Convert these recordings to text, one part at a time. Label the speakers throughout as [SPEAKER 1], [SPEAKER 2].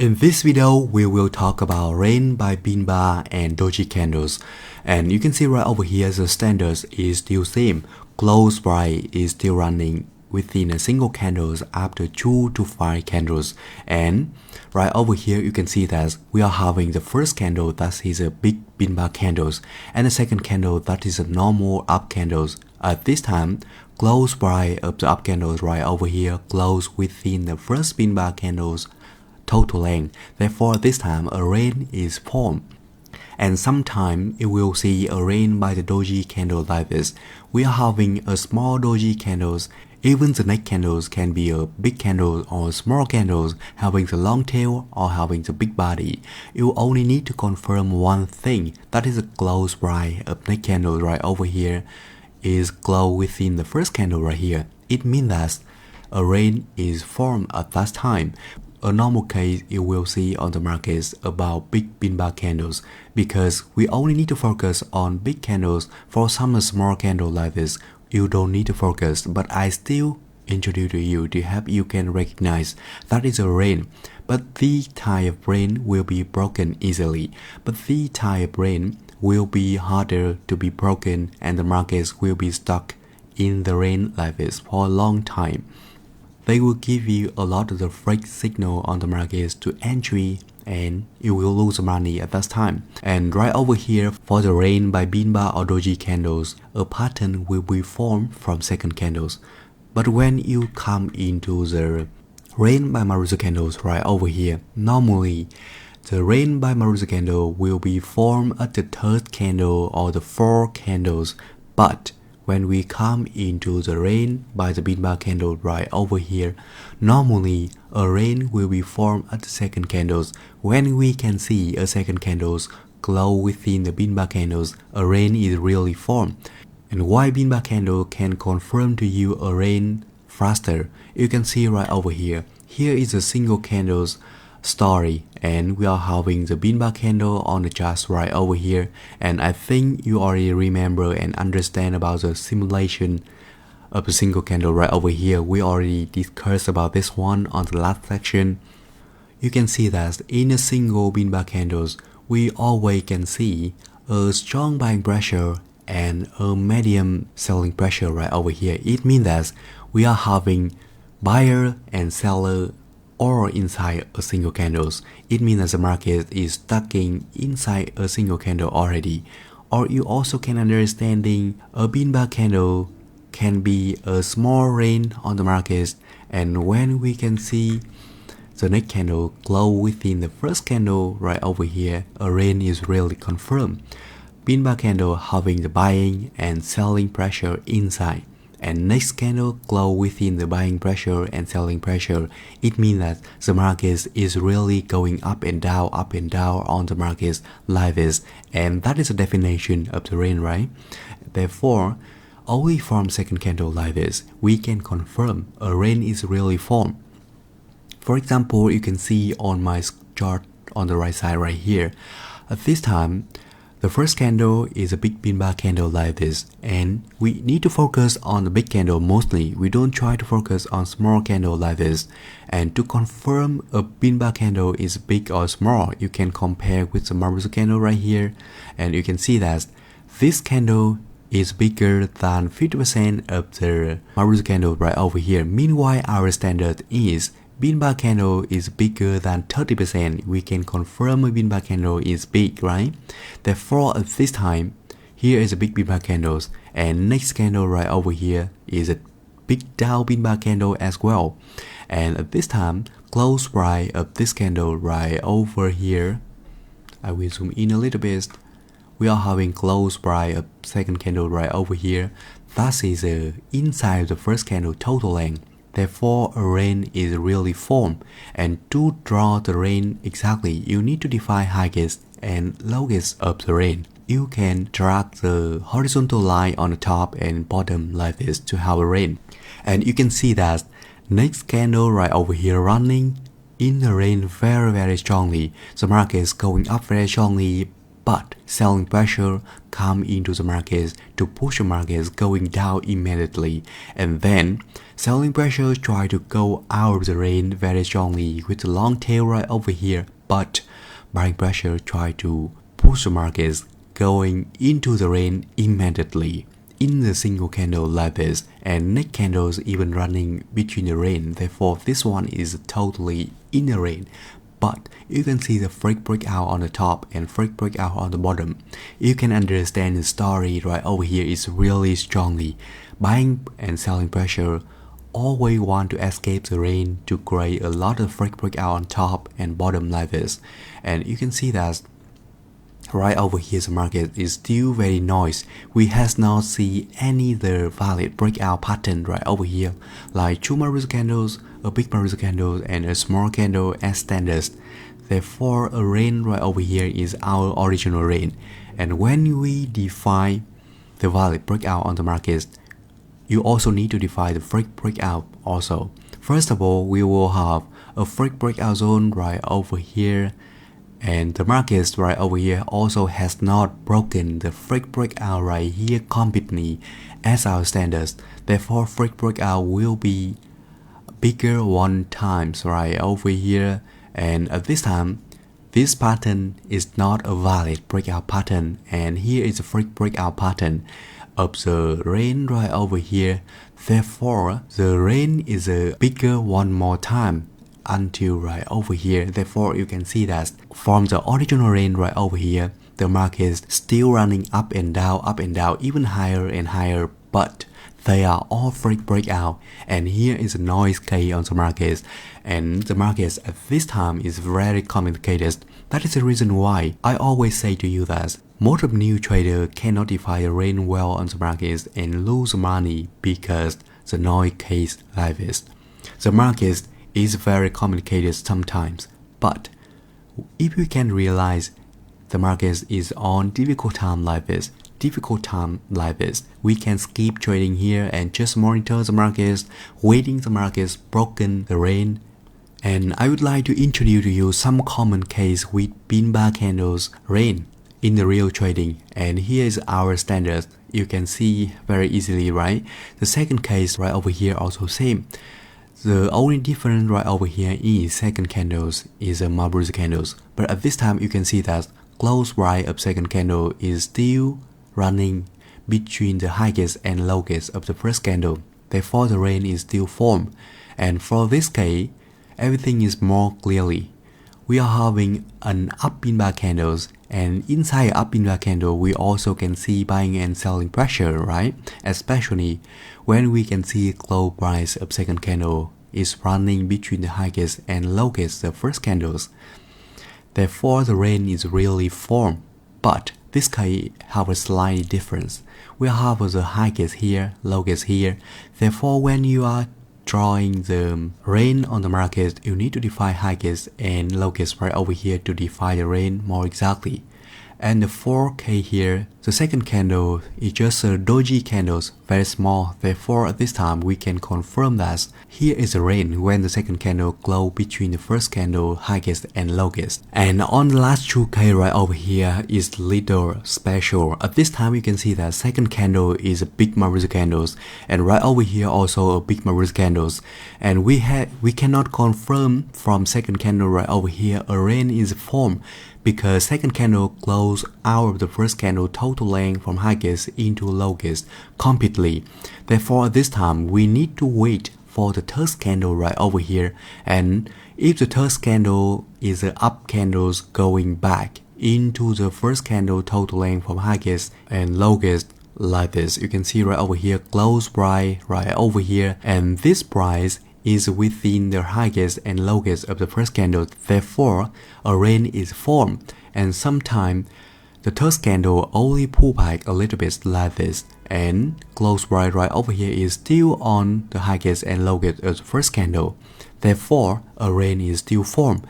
[SPEAKER 1] In this video, we will talk about Rain by Pinbar and Doji candles. And you can see right over here the standards is still same. Close price is still running within a single candles after 2 to 5 candles. And right over here you can see that we are having the first candle that is a big Pinbar candles and the second candle that is a normal up candles. At this time, close price of the up candles right over here close within the first Pinbar candles total length. Therefore, this time a rain is formed. And sometime you will see a rain by the doji candle like this. We are having a small doji candles. Even the neck candles can be a big candle or small candles having the long tail or having the big body. You only need to confirm one thing, that is the close price of neck candle right over here is close within the first candle right here. It means that a rain is formed at that time. A normal case you will see on the markets about big Pinbar candles because we only need to focus on big candles. For some small candle like this, you don't need to focus, but I still introduce to you to help you can recognize that is a rain. But the type of rain will be broken easily. But the type of rain will be harder to be broken and the markets will be stuck in the rain like this for a long time. They will give you a lot of the fake signal on the markets to entry and you will lose money at that time. And right over here for the rain by Pinbar or Doji candles, a pattern will be formed from second candles. But when you come into the rain by Maruzu candles right over here, normally the rain by Maruzu candle will be formed at the third candle or the fourth candles. But when we come into the rain by the Pinbar candle right over here, normally a rain will be formed at the second candles. When we can see a second candles glow within the Pinbar candles, a rain is really formed. And why Pinbar candle can confirm to you a rain faster? You can see right over here. Here is a single candles story and we are having the Pinbar candle on the chart right over here, and I think you already remember and understand about the simulation of a single candle right over here. We already discussed about this one on the last section. You can see that in a single Pinbar candles we always can see a strong buying pressure and a medium selling pressure right over here. It means that we are having buyer and seller or inside a single candles. It means that the market is stuck inside a single candle already. Or you also can understanding a Pinbar candle can be a small rain on the market, and when we can see the next candle glow within the first candle right over here, a rain is really confirmed. Pinbar candle having the buying and selling pressure inside, and next candle glow within the buying pressure and selling pressure. It means that the market is really going up and down on the market like this, and that is the definition of the rain, right? Therefore, only from second candle like this, we can confirm a rain is really formed. For example, you can see on my chart on the right side right here. At this time, the first candle is a big Pinbar candle like this, and we need to focus on the big candle mostly. We don't try to focus on small candle like this. And to confirm a Pinbar candle is big or small, you can compare with the Maruzu candle right here, and you can see that this candle is bigger than 50% of the Maruzu candle right over here. Meanwhile, our standard is Pinbar candle is bigger than 30%. We can confirm a Pinbar candle is big, right? Therefore, at this time, here is a big Pinbar candles, and next candle right over here is a big down Pinbar candle as well. And at this time, close price of this candle right over here, I will zoom in a little bit. We are having close price of second candle right over here. That is inside the first candle total length. Therefore, a rain is really formed, and to draw the rain exactly, you need to define highest and lowest of the rain. You can drag the horizontal line on the top and bottom like this to have a rain. And you can see that next candle right over here running in the rain very strongly. The market is going up very strongly, but selling pressure come into the market to push the market going down immediately, and then selling pressure try to go out of the range very strongly with the long tail right over here, but buying pressure try to push the market going into the range immediately in the single candle like this, and next candles even running between the range. Therefore this one is totally in the range, but you can see the freak breakout on the top and freak breakout on the bottom. You can understand the story right over here is really strongly. Buying and selling pressure always want to escape the range to create a lot of freak breakout on top and bottom like this. And you can see that right over here the market is still very noisy. We has not seen any the valid breakout pattern right over here, like two Maruza candles, a big Maruza candle and a small candle as standards. Therefore a range right over here is our original range. And when we define the valid breakout on the market, you also need to define the freak breakout also. First of all, we will have a freak breakout zone right over here, and the market right over here also has not broken the freak breakout right here completely as our standards. Therefore freak breakout will be bigger one times right over here, and at this time this pattern is not a valid breakout pattern, and here is a freak breakout pattern of the range right over here. Therefore the range is a bigger one more time until right over here. Therefore you can see that from the original range right over here, the market is still running up and down, even higher and higher, but they are all freak breakout. And here is a noise K on the market, and the market at this time is very complicated. That is the reason why I always say to you that most of new traders cannot define a range well on the market and lose money because the noise case like this. The market is very complicated sometimes, but if we can realize the market is on difficult time like this, we can skip trading here and just monitor the market, waiting the market broken the range. And I would like to introduce to you some common case with Pinbar candles range in the real trading, and here is our standard. You can see very easily, right? The second case right over here also same. The only difference right over here is second candles is a Maruza candles, but at this time you can see that close right of second candle is still running between the highest and lowest of the first candle. Therefore the range is still formed, and for this case everything is more clearly. We are having an up Pinbar candles, and inside up Pinbar candle we also can see buying and selling pressure, right? Especially when we can see close price of second candle is running between the highest and lowest of first candles. Therefore the range is really formed, but this case have a slight difference. We have the highest here, lowest here. Therefore when you are drawing the range on the market, you need to define highest and lowest right over here to define the range more exactly. And the 4K here, the second candle is just a doji candles, very small. Therefore at this time we can confirm that here is a range when the second candle glow between the first candle highest and lowest. And on the last 2K right over here is little special. At this time you can see that second candle is a big Maruza candles, and right over here also a big Maruza candles. And we cannot confirm from second candle right over here a range is formed, because second candle close out of the first candle total length from highest into lowest completely. Therefore this time we need to wait for the third candle right over here, and if the third candle is the up candles going back into the first candle total length from highest and lowest like this, you can see right over here close price right over here, and this price is within the highest and lowest of the first candle. Therefore a range is formed, and sometimes the third candle only pull back a little bit like this, and close price right over here is still on the highest and lowest of the first candle. Therefore a range is still formed.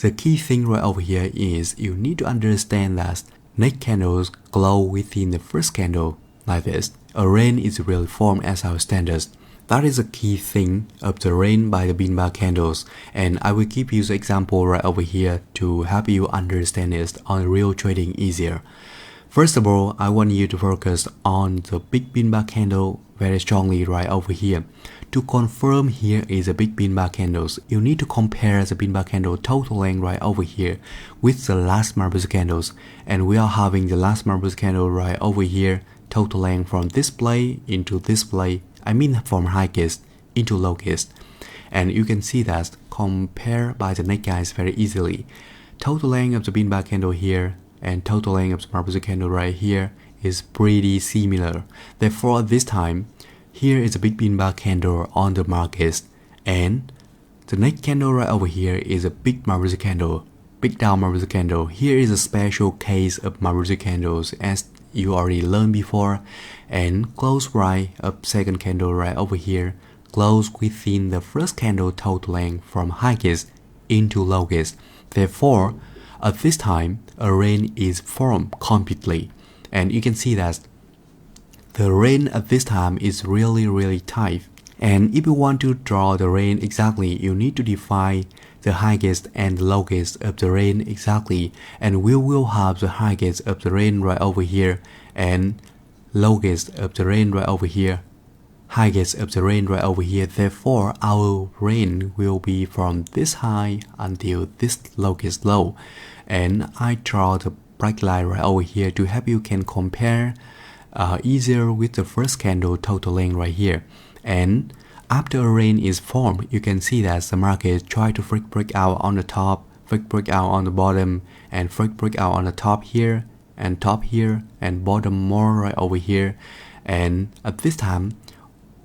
[SPEAKER 1] The key thing right over here is you need to understand that next candles glow within the first candle like this. A range is really formed as our standards. That is a key thing of the rain by the Pinbar candles, and I will give you the example right over here to help you understand it on real trading easier. First of all, I want you to focus on the big Pinbar candle very strongly right over here. To confirm here is a big Pinbar candles, you need to compare the Pinbar candle total length right over here with the last marbles candles, and we are having the last marbles candle right over here, total length from this play into this play, I mean from highest into lowest, and you can see that compare by the neck guys very easily. Total length of the Pinbar candle here and total length of the marbles candle right here is pretty similar. Therefore, this time, here is a big Pinbar candle on the market, and the next candle right over here is a big marbles candle, big down marbles candle. Here is a special case of marbles candles as you already learned before, and close right of second candle right over here, close within the first candle total length from highest into lowest. Therefore, at this time, a range is formed completely, and you can see that the range at this time is really tight. And if you want to draw the range exactly, you need to define the highest and lowest of the range exactly, and we will have the highest of the range right over here and lowest of the range right over here, highest of the range right over here. Therefore, our range will be from this high until this lowest low, and I draw the bright line right over here to help you can compare easier with the first candle total length right here. And after a range is formed, you can see that the market try to break out on the top, break out on the bottom, and break out on the top here, and bottom more right over here. And at this time,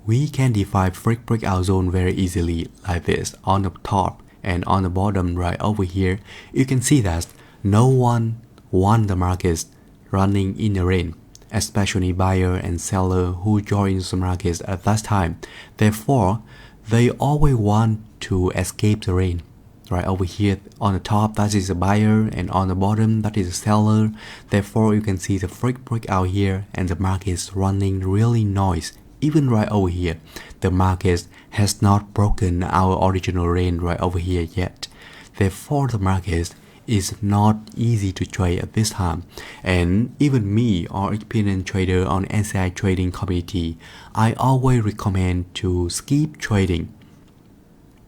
[SPEAKER 1] we can define breakout zone very easily like this on the top and on the bottom right over here. You can see that no one won the market running in the range, especially buyer and seller who joined the market at that time. Therefore, they always want to escape the rain. Right over here on the top, that is the buyer, and on the bottom, that is the seller. Therefore, you can see the breakout here, and the market is running really noise. Even right over here, the market has not broken our original range right over here yet. Therefore, the market is not easy to trade at this time, and even me or experienced trader on SI trading community, I always recommend to skip trading.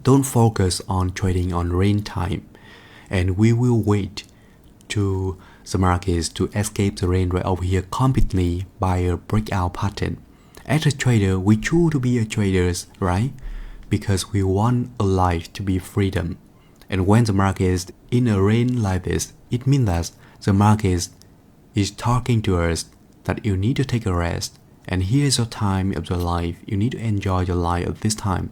[SPEAKER 1] Don't focus on trading on range time, and we will wait to the markets to escape the range right over here completely by a breakout pattern. As a trader, we choose to be a traders, right? Because we want a life to be freedom. And when the market is in a range like this, it means that the market is talking to us that you need to take a rest. And here's your time of your life. You need to enjoy your life at this time.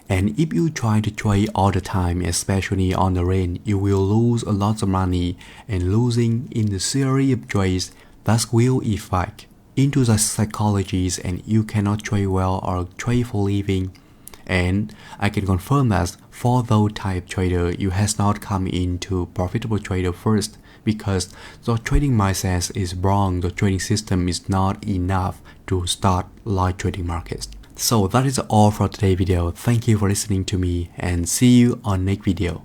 [SPEAKER 1] And if you try to trade all the time, especially on the range, you will lose a lot of money, and losing in the series of trades that will affect into the psychologies, and you cannot trade well or trade for living. And I can confirm that for those type trader, you has not come into profitable trader first, because the trading mindset is wrong. The trading system is not enough to start live trading markets. So that is all for today's video. Thank you for listening to me, and see you on next video.